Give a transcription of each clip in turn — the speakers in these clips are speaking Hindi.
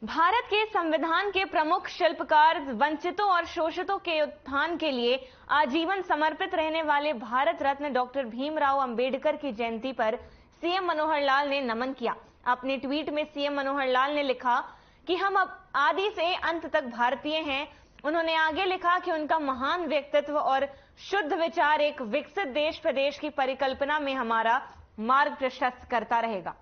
भारत के संविधान के प्रमुख शिल्पकार वंचितों और शोषितों के उत्थान के लिए आजीवन समर्पित रहने वाले भारत रत्न डॉक्टर भीमराव अंबेडकर की जयंती पर सीएम मनोहर लाल ने नमन किया। अपने ट्वीट में सीएम मनोहर लाल ने लिखा कि हम अब आदि से अंत तक भारतीय हैं। उन्होंने आगे लिखा कि उनका महान व्यक्तित्व और शुद्ध विचार एक विकसित देश प्रदेश की परिकल्पना में हमारा मार्ग प्रशस्त करता रहेगा।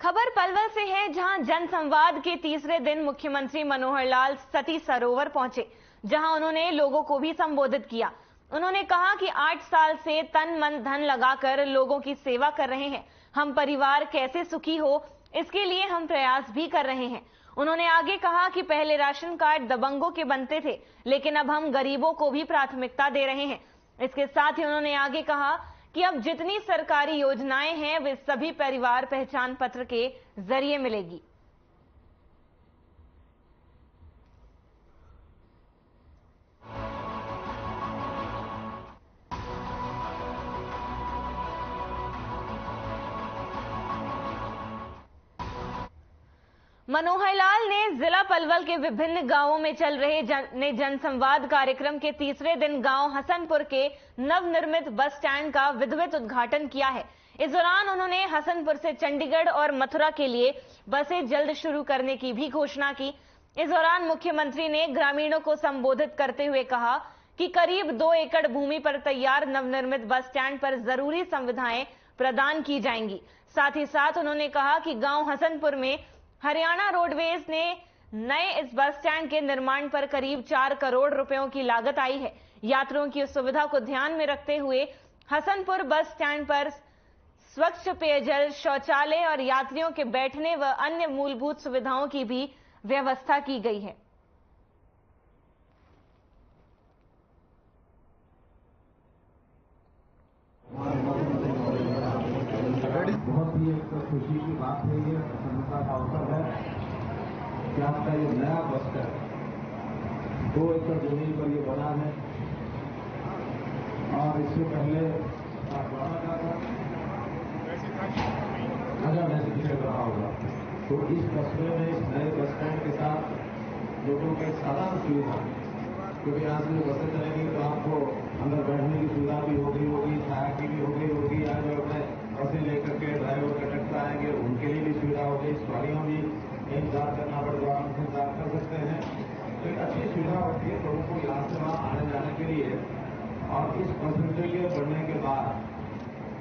खबर पलवल से है, जहां जनसंवाद के तीसरे दिन मुख्यमंत्री मनोहर लाल सती सरोवर पहुंचे, जहां उन्होंने लोगों को भी संबोधित किया। उन्होंने कहा कि 8 साल से तन मन धन लगाकर लोगों की सेवा कर रहे हैं। हम परिवार कैसे सुखी हो, इसके लिए हम प्रयास भी कर रहे हैं। उन्होंने आगे कहा कि पहले राशन कार्ड दबंगों के बनते थे, लेकिन अब हम गरीबों को भी प्राथमिकता दे रहे हैं। इसके साथ ही उन्होंने आगे कहा कि अब जितनी सरकारी योजनाएं हैं वे सभी परिवार पहचान पत्र के जरिए मिलेगी। मनोहर लाल ने जिला पलवल के विभिन्न गांवों में चल रहे जनसंवाद कार्यक्रम के तीसरे दिन गांव हसनपुर के नवनिर्मित बस स्टैंड का विधिवत उद्घाटन किया है। इस दौरान उन्होंने हसनपुर से चंडीगढ़ और मथुरा के लिए बसें जल्द शुरू करने की भी घोषणा की। इस दौरान मुख्यमंत्री ने ग्रामीणों को संबोधित करते हुए कहा कि करीब 2 एकड़ भूमि पर तैयार नवनिर्मित बस स्टैंड पर जरूरी सुविधाएं प्रदान की जाएंगी। साथ ही साथ उन्होंने कहा कि गांव हसनपुर में हरियाणा रोडवेज ने नए इस बस स्टैंड के निर्माण पर करीब 4 करोड़ रुपयों की लागत आई है। यात्रियों की सुविधा को ध्यान में रखते हुए हसनपुर बस स्टैंड पर स्वच्छ पेयजल, शौचालय और यात्रियों के बैठने व अन्य मूलभूत सुविधाओं की भी व्यवस्था की गई है। बहुत ही एक खुशी की बात है, ये प्रसन्नता का अवसर है कि आपका ये नया बस स्टैंड 2 एकड़ जमीन पर ये बना है और इससे पहले अगर ऐसे चल रहा होगा तो इस कस्बे में इस नए बस स्टैंड के साथ लोगों के साधारण सुविधा, क्योंकि आज जो बसें चलेंगी तो आपको अंदर बैठने की सुविधा भी होगी, छाया की भी होगी, या जो अपने बसें लेकर के ड्राइवर कंडक्टर आएंगे उनके लिए भी सुविधा होगी, सवारियों भी इंतजार करना पड़ेगा, उनसे इंतजार कर सकते हैं। तो एक अच्छी सुविधा होती है लोगों को यहाँ से वहाँ आने जाने के लिए। और इस फैसिलिटी के बढ़ने के बाद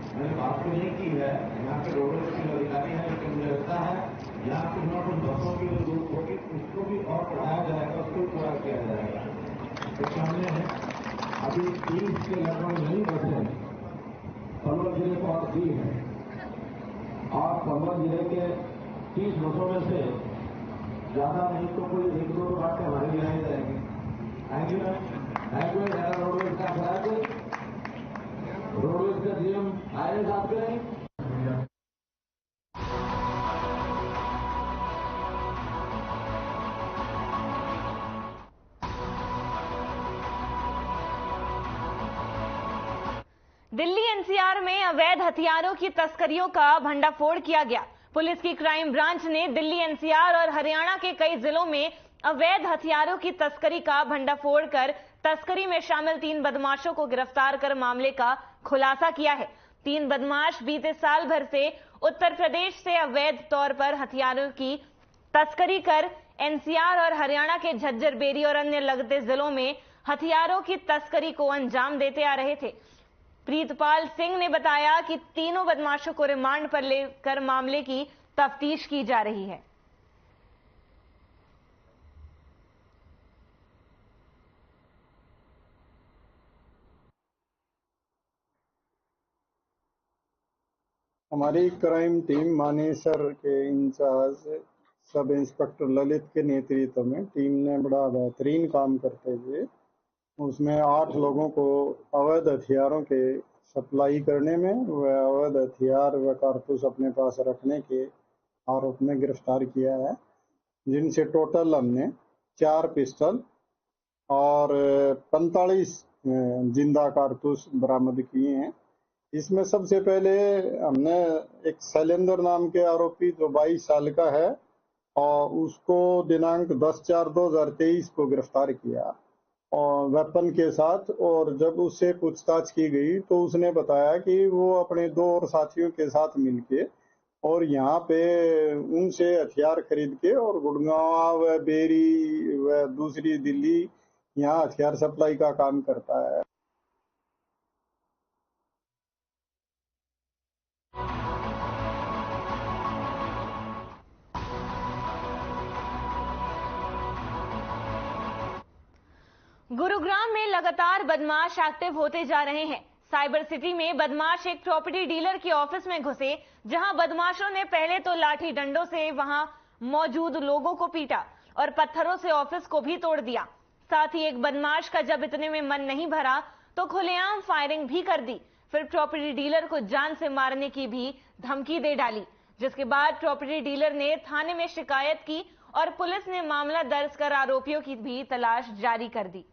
मैंने बात तो नहीं की है, यहाँ के रोडवेज के अधिकारी हैं, लेकिन मुझे लगता है यहाँ कुछ न कुछ बसों की जो दूर होगी उसको भी और बढ़ाया जाएगा, उसको भी पूरा किया जाएगा। तो सामने है अभी 30 के लगभग नई बसें पलवल जिले को और दी है और पलवल जिले के 30 बसों में से ज्यादा नहीं तो कोई 1-2 बातें हमारी लिए आई जाएगी। Thank you ma'am. रोडवेज का खराब, रोडवेज का जीएम आए साहब के नहीं। दिल्ली एनसीआर में अवैध हथियारों की तस्करियों का भंडाफोड़ किया गया। पुलिस की क्राइम ब्रांच ने दिल्ली एनसीआर और हरियाणा के कई जिलों में अवैध हथियारों की तस्करी का भंडाफोड़ कर तस्करी में शामिल 3 बदमाशों को गिरफ्तार कर मामले का खुलासा किया है। 3 बदमाश बीते साल भर से उत्तर प्रदेश से अवैध तौर पर हथियारों की तस्करी कर एनसीआर और हरियाणा के झज्जर, बेरी और अन्य लगते जिलों में हथियारों की तस्करी को अंजाम देते आ रहे थे। प्रीतपाल सिंह ने बताया कि तीनों बदमाशों को रिमांड पर लेकर मामले की तफ्तीश की जा रही है। हमारी क्राइम टीम मानेसर के इंचार्ज सब इंस्पेक्टर ललित के नेतृत्व में टीम ने बड़ा बेहतरीन काम करते हुए उसमें 8 लोगों को अवैध हथियारों के सप्लाई करने में व अवैध हथियार व कारतूस अपने पास रखने के आरोप में गिरफ्तार किया है, जिनसे टोटल हमने 4 पिस्टल और 45 जिंदा कारतूस बरामद किए हैं। इसमें सबसे पहले हमने एक शैलेंद्र नाम के आरोपी जो 22 साल का है और उसको दिनांक 10/4/2023 को गिरफ्तार किया और वेपन के साथ। और जब उससे पूछताछ की गई तो उसने बताया कि वो अपने 2 और साथियों के साथ मिलके और यहाँ पे उनसे हथियार खरीद के और गुड़गांव व बेरी व दूसरी दिल्ली यहाँ हथियार सप्लाई का काम करता है। गुरुग्राम में लगातार बदमाश एक्टिव होते जा रहे हैं। साइबर सिटी में बदमाश एक प्रॉपर्टी डीलर के ऑफिस में घुसे, जहां बदमाशों ने पहले तो लाठी डंडों से वहां मौजूद लोगों को पीटा और पत्थरों से ऑफिस को भी तोड़ दिया। साथ ही एक बदमाश का जब इतने में मन नहीं भरा तो खुलेआम फायरिंग भी कर दी। फिर प्रॉपर्टी डीलर को जान से मारने की भी धमकी दे डाली, जिसके बाद प्रॉपर्टी डीलर ने थाने में शिकायत की और पुलिस ने मामला दर्ज कर आरोपियों की भी तलाश जारी कर दी।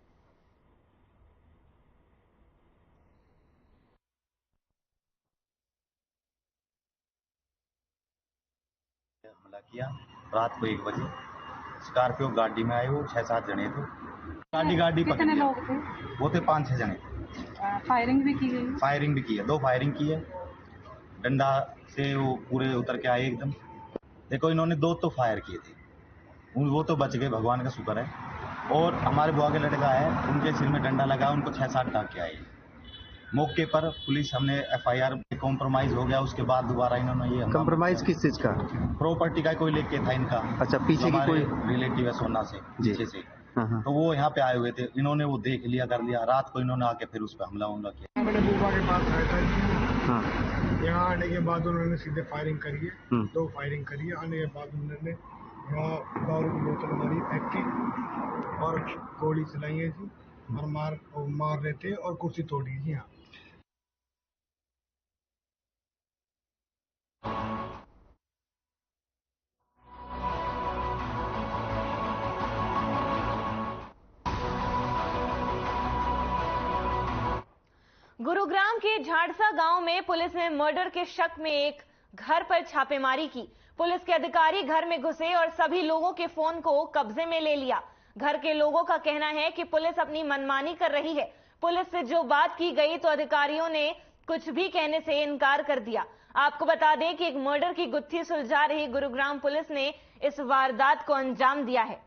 हमला किया रात को 1 बजे। स्कॉर्पियो गाड़ी में आए, वो 6-7 जने थे। गाड़ी कितने लोग थे? वो थे 5-6 जने थे। फायरिंग भी की गई? फायरिंग भी की है, 2 फायरिंग की है। डंडा से वो पूरे उतर के आए एकदम। देखो इन्होंने 2 तो फायर किए थे, वो तो बच गए, भगवान का शुक्र है। और हमारे बुआ के लड़का है, उनके सिर में डंडा लगा, उनको 6-7 टाँके आए। मौके पर पुलिस हमने FIR कॉम्प्रोमाइज हो गया। उसके बाद दोबारा इन्होंने ये कॉम्प्रोमाइज किस चीज का? प्रॉपर्टी का कोई लेके था इनका। अच्छा, पीछे की कोई रिलेटिव है सोना से, पीछे से। हाँ। तो वो यहाँ पे आए हुए थे, इन्होंने वो देख लिया, कर लिया। रात को इन्होंने आके फिर उस पर हमला किया। मैंने बुबा के पास आया था। हाँ। यहाँ आने के बाद उन्होंने सीधे फायरिंग करी है, 2 फायरिंग करी है। आने के बाद उन्होंने यहाँ दारू की बोतल हमारी फेंक की और गोली चलाई है जी, और मार रहे थे और कुर्सी तोड़ी जी। यहाँ गुरुग्राम के झाड़सा गांव में पुलिस ने मर्डर के शक में एक घर पर छापेमारी की। पुलिस के अधिकारी घर में घुसे और सभी लोगों के फोन को कब्जे में ले लिया। घर के लोगों का कहना है कि पुलिस अपनी मनमानी कर रही है। पुलिस से जो बात की गई तो अधिकारियों ने कुछ भी कहने से इनकार कर दिया। आपको बता दें कि एक मर्डर की गुत्थी सुलझा रही गुरुग्राम पुलिस ने इस वारदात को अंजाम दिया है।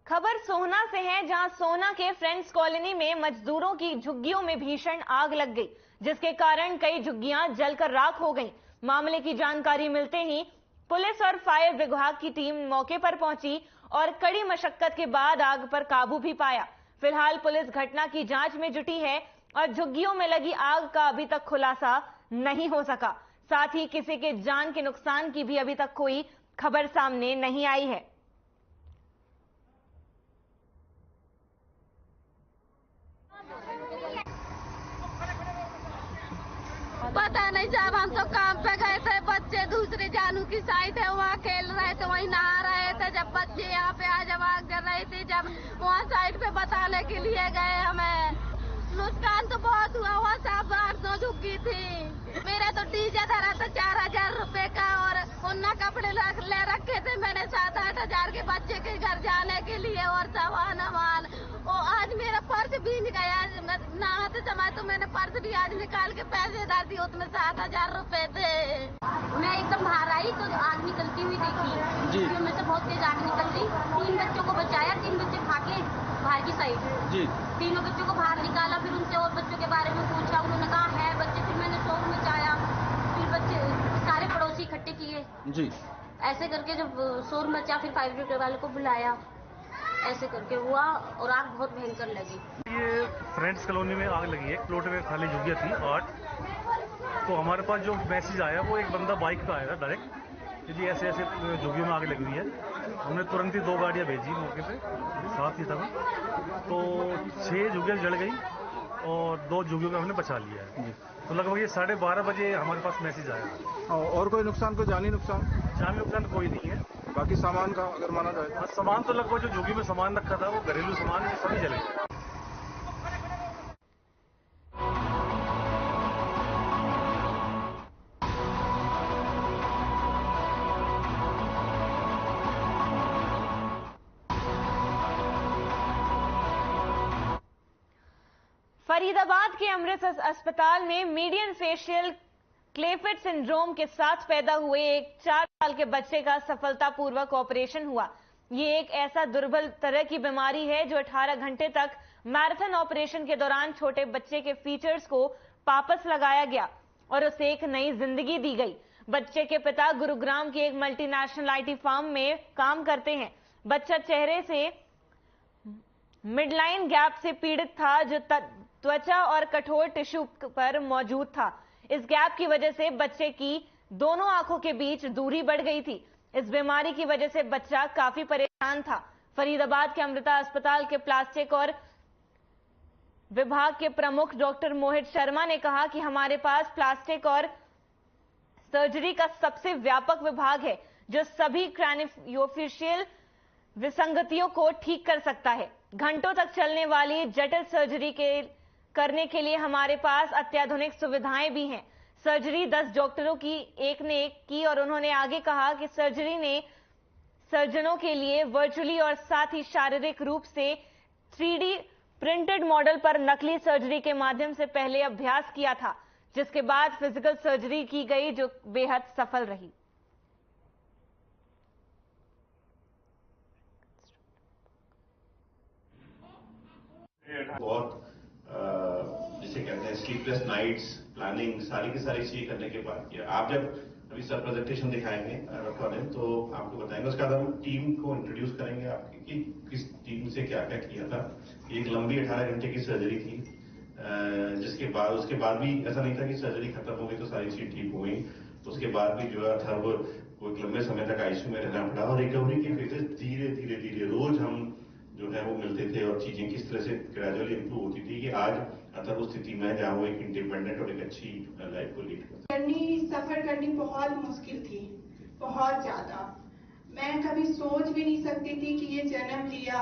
खबर सोहना से है, जहां सोहना के फ्रेंड्स कॉलोनी में मजदूरों की झुग्गियों में भीषण आग लग गई, जिसके कारण कई झुग्गियां जलकर राख हो गईं। मामले की जानकारी मिलते ही पुलिस और फायर विभाग की टीम मौके पर पहुंची और कड़ी मशक्कत के बाद आग पर काबू भी पाया। फिलहाल पुलिस घटना की जांच में जुटी है और झुग्गियों में लगी आग का अभी तक खुलासा नहीं हो सका। साथ ही किसी के जान के नुकसान की भी अभी तक कोई खबर सामने नहीं आई है। पता नहीं, जब हम तो काम पे गए थे, बच्चे दूसरी जानू की साइड है वहाँ खेल रहे थे, वहीं नहा रहे थे। जब बच्चे यहाँ पे आ जब आग जल रही थी, जब वहाँ साइड पे बताने के लिए गए, हमें नुकसान तो बहुत हुआ। वहाँ साफ 8-9 झुग्गी थी। मेरा तो डीजे धरा था 4000 रुपए का और उन्ना कपड़े ले रखे थे मैंने 7-8 हजार के बच्चे के घर जाने के लिए और सामान वामान। और आज मेरा पर्स बीन गया, नहाते समय तो मैंने पर्स भी आज निकाल के पैसे डाल दिए, उसमें 7000 रुपए थे। मैं एकदम बाहर आई तो आग निकलती हुई देखी, में से बहुत तेज आग निकल गई। 3 बच्चों को बचाया, 3 बच्चे भागे बाहर की साइड जी। 3 बच्चों को बाहर निकाला, फिर उनसे और बच्चों के बारे में पूछा, उन्होंने कहा है बच्चे। फिर मैंने शोर मचाया, फिर बच्चे सारे पड़ोसी इकट्ठे किए जी। ऐसे करके जब शोर मचा फिर फायर ब्रिगेड वालों को बुलाया। ऐसे करके हुआ और आग बहुत भयंकर लगी। ये फ्रेंड्स कॉलोनी में आग लगी है, प्लॉट में खाली झुग्गियाँ थी 8। तो हमारे पास जो मैसेज आया वो एक बंदा बाइक पे आया था डायरेक्ट कि जी ऐसे ऐसे झुग्गियों में आग लगी हुई है। हमने तुरंत ही 2 गाड़ियाँ भेजी मौके पे, साथ ही था। तो 6 झुग्गियाँ जल गई और 2 झुग्गियों का हमने बचा लिया है। तो लगभग ये 12:30 बजे हमारे पास मैसेज आया। और कोई नुकसान, कोई जानी नुकसान? जानी नुकसान कोई नहीं है। बाकी सामान का अगर माना जाए, सामान तो लगभग जो झुग्गी में सामान रखा था वो घरेलू सामान ये सभी जले। फरीदाबाद के अमृत अस्पताल में मीडियन फेशियल क्लेफिट सिंड्रोम के साथ पैदा हुए एक 4 साल के बच्चे का सफलतापूर्वक ऑपरेशन हुआ। ये एक ऐसा दुर्बल तरह की बीमारी है जो 18 घंटे तक मैराथन ऑपरेशन के दौरान छोटे बच्चे के फीचर्स को वापस लगाया गया और उसे एक नई जिंदगी दी गई। बच्चे के पिता गुरुग्राम के एक मल्टीनेशनल आईटी फर्म में काम करते हैं। बच्चा चेहरे से मिडलाइन गैप से पीड़ित था जो त्वचा और कठोर टिश्यू पर मौजूद था। इस गैप की वजह से बच्चे की दोनों आंखों के बीच दूरी बढ़ गई थी। इस बीमारी की वजह से बच्चा काफी परेशान था। फरीदाबाद के अमृता अस्पताल के प्लास्टिक और विभाग के प्रमुख डॉक्टर मोहित शर्मा ने कहा कि हमारे पास प्लास्टिक और सर्जरी का सबसे व्यापक विभाग है जो सभी क्रैनियोफेशियल विसंगतियों को ठीक कर सकता है। घंटों तक चलने वाली जटिल सर्जरी करने के लिए हमारे पास अत्याधुनिक सुविधाएं भी हैं। सर्जरी 10 डॉक्टरों की एक ने एक की और उन्होंने आगे कहा कि सर्जरी ने सर्जनों के लिए वर्चुअली और साथ ही शारीरिक रूप से 3D प्रिंटेड मॉडल पर नकली सर्जरी के माध्यम से पहले अभ्यास किया था, जिसके बाद फिजिकल सर्जरी की गई जो बेहद सफल रही। बहुत जिसे कहते हैं स्लीपलेस नाइट्स प्लानिंग सारी की सारी चीज करने के बाद किया। आप जब अभी सर प्रेजेंटेशन दिखाएंगे डॉक्टर ने तो आपको बताएंगे, उसके बाद हम टीम को इंट्रोड्यूस करेंगे आपकी कि किस टीम से क्या क्या किया था। एक लंबी 18 घंटे की सर्जरी थी जिसके बाद उसके बाद भी ऐसा नहीं था कि सर्जरी खत्म हो गई तो सारी चीज ठीक हो गई। तो उसके बाद भी जो था वो एक लंबे समय तक आईसीयू में रहना पड़ा और रिकवरी की फेजेस धीरे धीरे धीरे रोज हम जो है वो मिलते थे और चीजें किस तरह से ग्रेजुअली इंप्रूव होती थी कि आज अतर उस स्थिति में जहाँ वो एक इंडिपेंडेंट और एक अच्छी लाइफ को लीड करता। सफर करनी बहुत मुश्किल थी, बहुत ज्यादा। मैं कभी सोच भी नहीं सकती थी कि ये जन्म लिया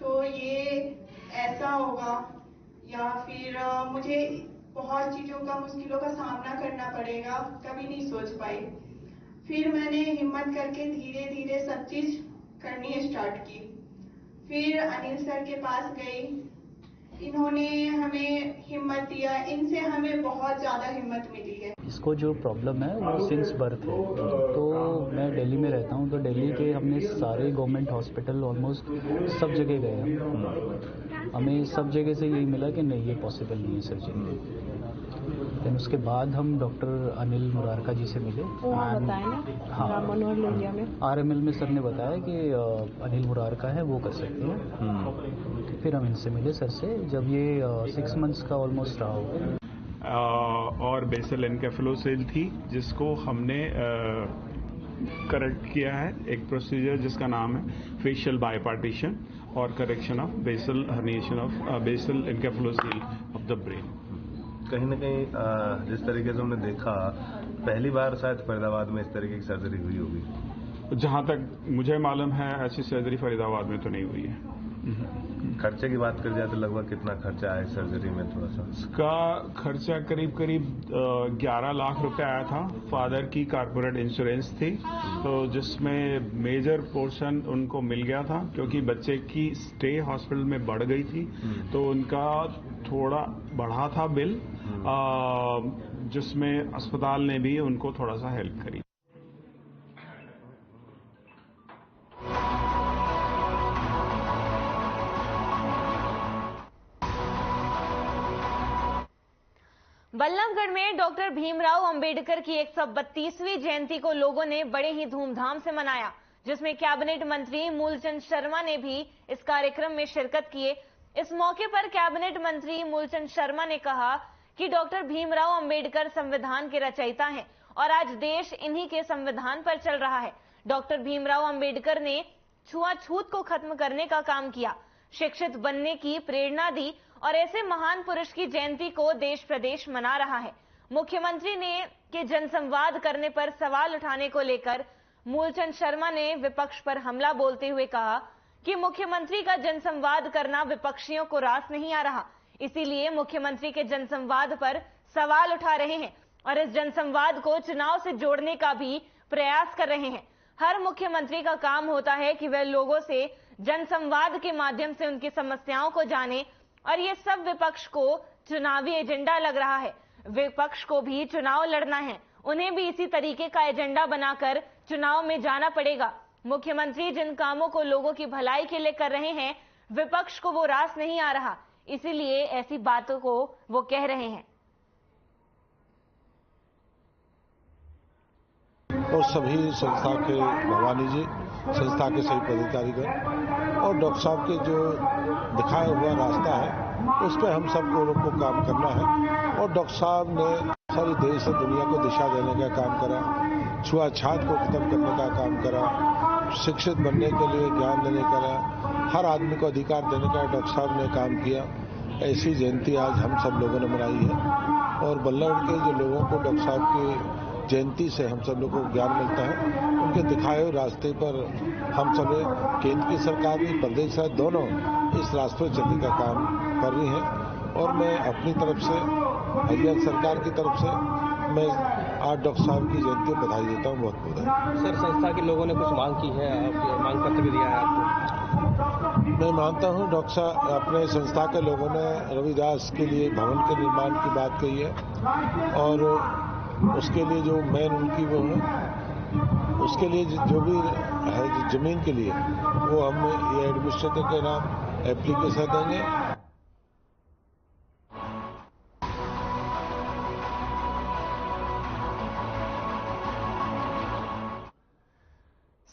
तो ये ऐसा होगा या फिर मुझे बहुत चीजों का मुश्किलों का सामना करना पड़ेगा, कभी नहीं सोच पाई। फिर मैंने हिम्मत करके धीरे धीरे सब चीज करनी स्टार्ट की। फिर अनिल सर के पास गई, इन्होंने हमें हिम्मत दिया, इनसे हमें बहुत ज्यादा हिम्मत मिली है। इसको जो प्रॉब्लम है वो सिंस बर्थ है। तो मैं दिल्ली में रहता हूँ, तो दिल्ली के हमने सारे गवर्नमेंट हॉस्पिटल ऑलमोस्ट सब जगह गए। हमें सब जगह से यही मिला कि नहीं ये पॉसिबल नहीं है सर्जरी। देन उसके बाद हम डॉक्टर अनिल मुरारका जी से मिले। हाँ, RML में सर ने बताया कि अनिल मुरारका है वो कर सकते हैं। फिर हम इनसे मिले सर से जब ये 6 मंथ्स का ऑलमोस्ट रहा होगा। और बेसल एनकेफेलोसेल थी जिसको हमने करेक्ट किया है, एक प्रोसीजर जिसका नाम है फेशियल बायपार्टीशन और correction of basal herniation of basal encephalocele of the brain. कहीं ना कहीं जिस तरीके से हमने देखा पहली बार शायद फरीदाबाद में इस तरीके की सर्जरी हुई होगी। जहां तक मुझे मालूम है ऐसी सर्जरी फरीदाबाद में तो नहीं हुई है। खर्चे की बात कर जाए तो लगभग कितना खर्चा आया सर्जरी में? थोड़ा सा इसका खर्चा करीब 11 लाख रुपए आया था। फादर की कारपोरेट इंश्योरेंस थी तो जिसमें मेजर पोर्शन उनको मिल गया था क्योंकि बच्चे की स्टे हॉस्पिटल में बढ़ गई थी तो उनका थोड़ा बढ़ा था बिल, जिसमें अस्पताल ने भी उनको थोड़ा सा हेल्प करी। बल्लभगढ़ में डॉक्टर भीमराव अंबेडकर की 132वीं जयंती को लोगों ने बड़े ही धूमधाम से मनाया, जिसमें कैबिनेट मंत्री मूलचंद शर्मा ने भी इस कार्यक्रम में शिरकत किए। इस मौके पर कैबिनेट मंत्री मूलचंद शर्मा ने कहा कि डॉक्टर भीमराव अंबेडकर संविधान के रचयिता हैं और आज देश इन्हीं के संविधान पर चल रहा है। डॉक्टर भीमराव अंबेडकर ने छुआछूत को खत्म करने का काम किया, शिक्षित बनने की प्रेरणा दी और ऐसे महान पुरुष की जयंती को देश प्रदेश मना रहा है। मुख्यमंत्री ने के जनसंवाद करने पर सवाल उठाने को लेकर मूलचंद शर्मा ने विपक्ष पर हमला बोलते हुए कहा कि मुख्यमंत्री का जनसंवाद करना विपक्षियों को रास नहीं आ रहा, इसीलिए मुख्यमंत्री के जनसंवाद पर सवाल उठा रहे हैं और इस जनसंवाद को चुनाव से जोड़ने का भी प्रयास कर रहे हैं। हर मुख्यमंत्री का काम होता है कि वह लोगों से जनसंवाद के माध्यम से उनकी समस्याओं को जाने और ये सब विपक्ष को चुनावी एजेंडा लग रहा है। विपक्ष को भी चुनाव लड़ना है, उन्हें भी इसी तरीके का एजेंडा बनाकर चुनाव में जाना पड़ेगा। मुख्यमंत्री जिन कामों को लोगों की भलाई के लिए कर रहे हैं, विपक्ष को वो रास नहीं आ रहा, इसीलिए ऐसी बातों को वो कह रहे हैं। और सभी संस्था के भवानी जी, संस्था के सभी पदाधिकारीगण और डॉक्टर साहब के जो दिखाया हुआ रास्ता है उस पर हम सबको लोग को काम करना है। और डॉक्टर साहब ने सारी देश और दुनिया को दिशा देने का काम करा, छुआछूत को खत्म करने का काम करा, शिक्षित बनने के लिए ज्ञान देने का, हर आदमी को अधिकार देने का डॉक्टर साहब ने काम किया। ऐसी जयंती आज हम सब लोगों ने मनाई है और बल्लभ के जो लोगों को डॉक्टर साहब की जयंती से हम सब लोगों को ज्ञान मिलता है, उनके दिखाए हुए रास्ते पर हम सब केंद्र की सरकार भी, प्रदेश सरकार दोनों इस रास्ते पर चलने का काम कर रही हैं। और मैं अपनी तरफ से, हरियाणा सरकार की तरफ से मैं आज डॉक्टर साहब की जयंती को बधाई देता हूँ, बहुत बहुत। सर, संस्था के लोगों ने कुछ मांग की है, आप मांग पत्र भी दिया है आपको? मैं मानता हूँ डॉक्टर साहब, अपने संस्था के लोगों ने रविदास के लिए भवन के निर्माण की बात कही है और उसके लिए जो मेन उनकी वो है, उसके लिए जो भी है जमीन के लिए वो हम ये एडमिनिस्ट्रेटर के नाम एप्लीकेशन देंगे।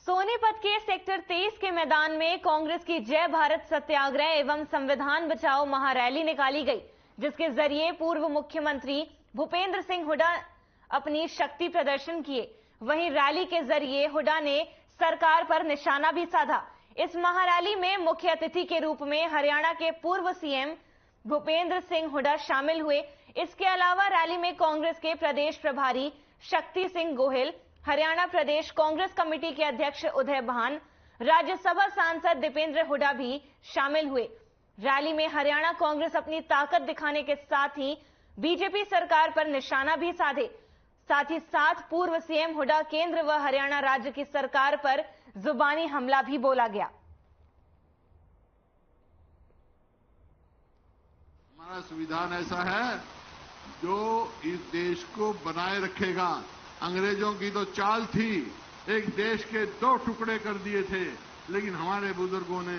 सोनीपत के सेक्टर 23 के मैदान में कांग्रेस की जय भारत सत्याग्रह एवं संविधान बचाओ महारैली निकाली गई, जिसके जरिए पूर्व मुख्यमंत्री भूपेंद्र सिंह हुड्डा अपनी शक्ति प्रदर्शन किए। वहीं रैली के जरिए हुड्डा ने सरकार पर निशाना भी साधा। इस महारैली में मुख्य अतिथि के रूप में हरियाणा के पूर्व सीएम भूपेंद्र सिंह हुड्डा शामिल हुए। इसके अलावा रैली में कांग्रेस के प्रदेश प्रभारी शक्ति सिंह गोहिल, हरियाणा प्रदेश कांग्रेस कमेटी के अध्यक्ष उदय भान, राज्यसभा सांसद दीपेंद्र हुड्डा भी शामिल हुए। रैली में हरियाणा कांग्रेस अपनी ताकत दिखाने के साथ ही बीजेपी सरकार पर निशाना भी साधे। साथ ही साथ पूर्व सीएम हुड्डा केंद्र व हरियाणा राज्य की सरकार पर जुबानी हमला भी बोला गया। हमारा संविधान ऐसा है जो इस देश को बनाए रखेगा। अंग्रेजों की तो चाल थी, एक देश के दो टुकड़े कर दिए थे, लेकिन हमारे बुजुर्गों ने,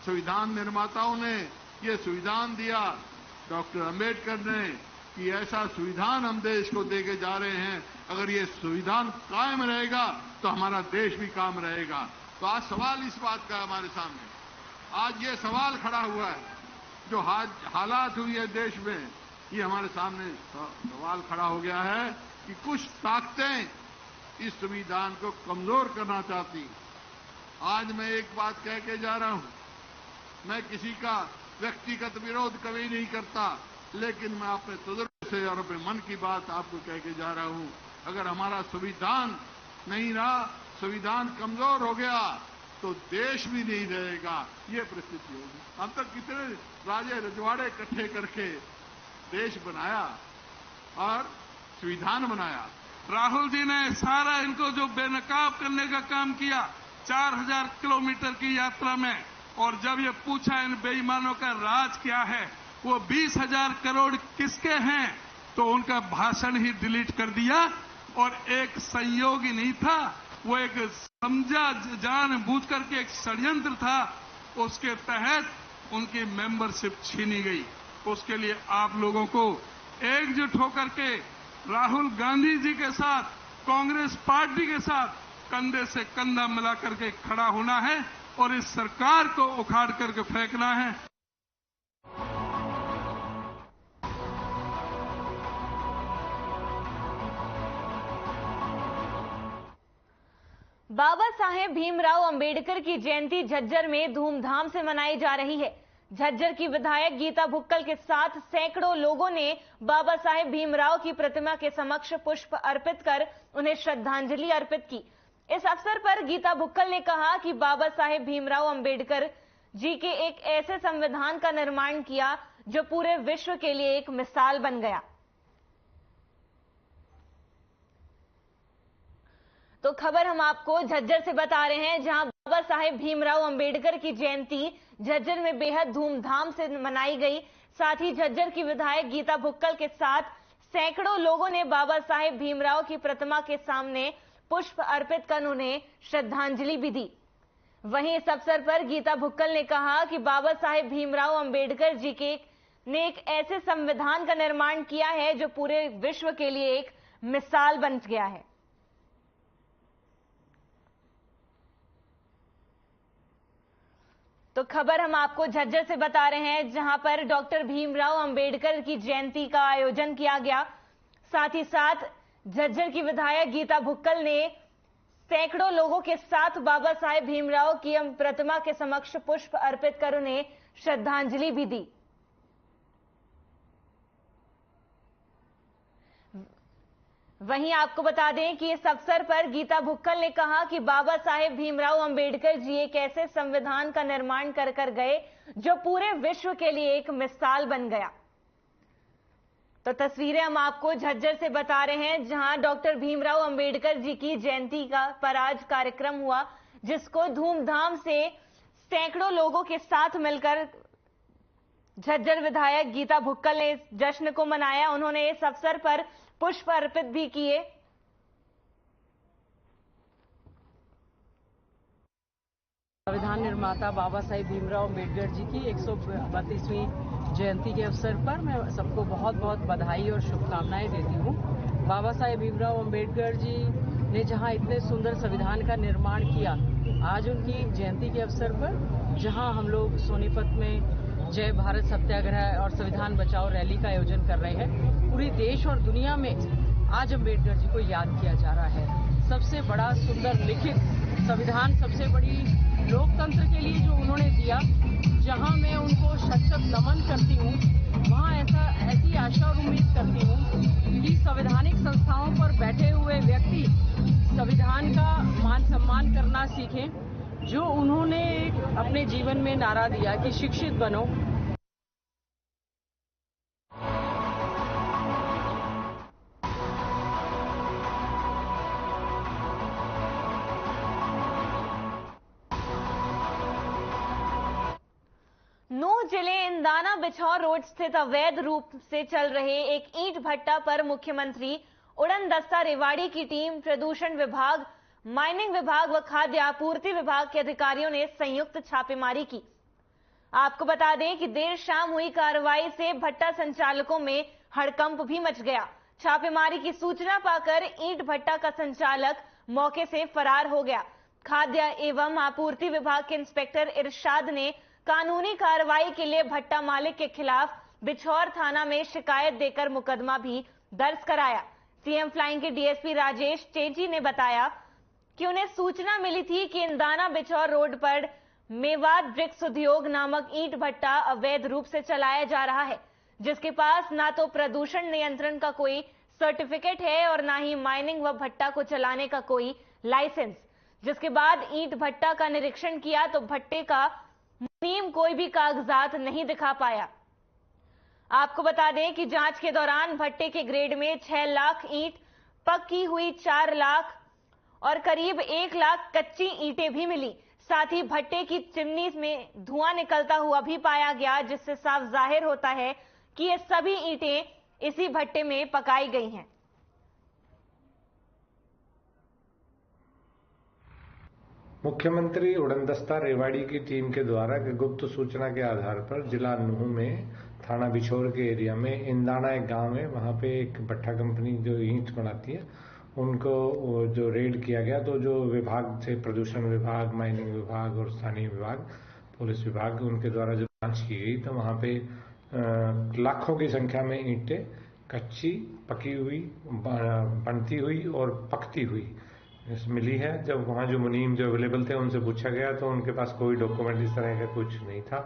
संविधान निर्माताओं ने ये संविधान दिया, डॉक्टर अंबेडकर ने, कि ऐसा संविधान हम देश को देके जा रहे हैं। अगर ये संविधान कायम रहेगा तो हमारा देश भी कायम रहेगा। तो आज सवाल इस बात का हमारे सामने, आज ये सवाल खड़ा हुआ है, जो हालात हुई है देश में, ये हमारे सामने सवाल खड़ा हो गया है कि कुछ ताकतें इस संविधान को कमजोर करना चाहती। आज मैं एक बात कह के जा रहा हूं, मैं किसी का व्यक्तिगत विरोध कभी नहीं करता, लेकिन मैं अपने तजुर्बे से और अपने मन की बात आपको कह के जा रहा हूं। अगर हमारा संविधान नहीं रहा, संविधान कमजोर हो गया, तो देश भी नहीं रहेगा, ये परिस्थिति होगी। हम तक कितने राजे रजवाड़े इकट्ठे करके देश बनाया और संविधान बनाया। राहुल जी ने सारा इनको जो बेनकाब करने का काम किया 4000 किलोमीटर की यात्रा में, और जब ये पूछा इन बेईमानों का राज क्या है, वो 20,000 करोड़ किसके हैं, तो उनका भाषण ही डिलीट कर दिया। और एक संयोग ही नहीं था, वो एक समझा जानबूझ करके एक षड्यंत्र था, उसके तहत उनकी मेंबरशिप छीनी गई। उसके लिए आप लोगों को एकजुट होकर के राहुल गांधी जी के साथ, कांग्रेस पार्टी के साथ कंधे से कंधा मिला करके खड़ा होना है और इस सरकार को उखाड़ करके फेंकना है। बाबा साहेब भीमराव अंबेडकर की जयंती झज्जर में धूमधाम से मनाई जा रही है। झज्जर की विधायक गीता भुक्कल के साथ सैकड़ों लोगों ने बाबा साहेब भीमराव की प्रतिमा के समक्ष पुष्प अर्पित कर उन्हें श्रद्धांजलि अर्पित की। इस अवसर पर गीता भुक्कल ने कहा कि बाबा साहेब भीमराव अंबेडकर जी के एक ऐसे संविधान का निर्माण किया जो पूरे विश्व के लिए एक मिसाल बन गया। तो खबर हम आपको झज्जर से बता रहे हैं, जहां बाबा साहेब भीमराव अंबेडकर की जयंती झज्जर में बेहद धूमधाम से मनाई गई। साथ ही झज्जर की विधायक गीता भुक्कल के साथ सैकड़ों लोगों ने बाबा साहेब भीमराव की प्रतिमा के सामने पुष्प अर्पित कर उन्हें श्रद्धांजलि भी दी। वहीं इस अवसर पर गीता भुक्कल ने कहा कि बाबा साहेब भीमराव अंबेडकर जी ने एक ऐसे संविधान का निर्माण किया है जो पूरे विश्व के लिए एक मिसाल बन गया है। तो खबर हम आपको झज्जर से बता रहे हैं, जहां पर डॉक्टर भीमराव अंबेडकर की जयंती का आयोजन किया गया। साथ ही साथ झज्जर की विधायक गीता भुक्कल ने सैकड़ों लोगों के साथ बाबा साहेब भीमराव की प्रतिमा के समक्ष पुष्प अर्पित कर उन्हें श्रद्धांजलि भी दी। वहीं आपको बता दें कि इस अवसर पर गीता भुक्कल ने कहा कि बाबा साहेब भीमराव अंबेडकर जी एक ऐसे संविधान का निर्माण कर गए जो पूरे विश्व के लिए एक मिसाल बन गया। तो तस्वीरें हम आपको झज्जर से बता रहे हैं, जहां डॉक्टर भीमराव अंबेडकर जी की जयंती पर आज कार्यक्रम हुआ, जिसको धूमधाम से सैकड़ों लोगों के साथ मिलकर झज्जर विधायक गीता भुक्कल ने इस जश्न को मनाया। उन्होंने इस अवसर पर पुष्प अर्पित भी किए। संविधान निर्माता बाबा साहेब भीमराव अंबेडकर जी की 132वीं जयंती के अवसर पर मैं सबको बहुत बहुत बधाई और शुभकामनाएं देती हूँ। बाबा साहेब भीमराव अंबेडकर जी ने जहाँ इतने सुंदर संविधान का निर्माण किया, आज उनकी जयंती के अवसर पर जहाँ हम लोग सोनीपत में जय भारत सत्याग्रह और संविधान बचाओ रैली का आयोजन कर रहे हैं, पूरे देश और दुनिया में आज अंबेडकर जी को याद किया जा रहा है। सबसे बड़ा सुंदर लिखित संविधान, सबसे बड़ी लोकतंत्र के लिए जो उन्होंने दिया, जहां मैं उनको शत-शत नमन करती हूँ, वहाँ ऐसी आशा और उम्मीद करती हूँ कि संवैधानिक संस्थाओं पर बैठे हुए व्यक्ति संविधान का मान सम्मान करना सीखें, जो उन्होंने अपने जीवन में नारा दिया कि शिक्षित बनो। नूंह जिले इंदाना बिछौर रोड स्थित अवैध रूप से चल रहे एक ईंट भट्टा पर मुख्यमंत्री उड़न दस्ता रेवाड़ी की टीम, प्रदूषण विभाग, माइनिंग विभाग व खाद्य आपूर्ति विभाग के अधिकारियों ने संयुक्त छापेमारी की। आपको बता दें कि देर शाम हुई कार्रवाई से भट्टा संचालकों में हड़कंप भी मच गया। छापेमारी की सूचना पाकर ईंट भट्टा का संचालक मौके से फरार हो गया। खाद्य एवं आपूर्ति विभाग के इंस्पेक्टर इरशाद ने कानूनी कार्रवाई के लिए भट्टा मालिक के खिलाफ बिछौर थाना में शिकायत देकर मुकदमा भी दर्ज कराया। सीएम फ्लाइंग के डीएसपी राजेश टेजी ने बताया कि उन्हें सूचना मिली थी कि इंदाना बिछौर रोड पर मेवात ब्रिक्स उद्योग नामक ईंट भट्टा अवैध रूप से चलाया जा रहा है, जिसके पास ना तो प्रदूषण नियंत्रण का कोई सर्टिफिकेट है और ना ही माइनिंग व भट्टा को चलाने का कोई लाइसेंस। जिसके बाद ईंट भट्टा का निरीक्षण किया तो भट्टे का मुनीम कोई भी कागजात नहीं दिखा पाया। आपको बता दें कि जांच के दौरान भट्टे के ग्रेड में 6 लाख ईंट, पक्की हुई 4 लाख और करीब 1 लाख कच्ची ईंटें भी मिली। साथ ही भट्टे की चिमनी में धुआं निकलता हुआ भी पाया गया, जिससे साफ जाहिर होता है कि ये सभी ईंटें इसी भट्टे में पकाई गई हैं। मुख्यमंत्री उड़नदस्ता रेवाड़ी की टीम के द्वारा गुप्त सूचना के आधार पर जिला नूंह में थाना बिछौर के एरिया में इंदाना एक गांव है, वहां पे एक भट्टा कंपनी जो ईंट बनाती है उनको जो रेड किया गया तो जो विभाग थे, प्रदूषण विभाग, माइनिंग विभाग और स्थानीय विभाग, पुलिस विभाग, उनके द्वारा जो जांच की गई तो वहाँ पे लाखों की संख्या में ईंटें कच्ची, पकी हुई, बनती हुई और पकती हुई मिली है। जब वहाँ जो मुनीम जो अवेलेबल थे उनसे पूछा गया तो उनके पास कोई डॉक्यूमेंट इस तरह का कुछ नहीं था।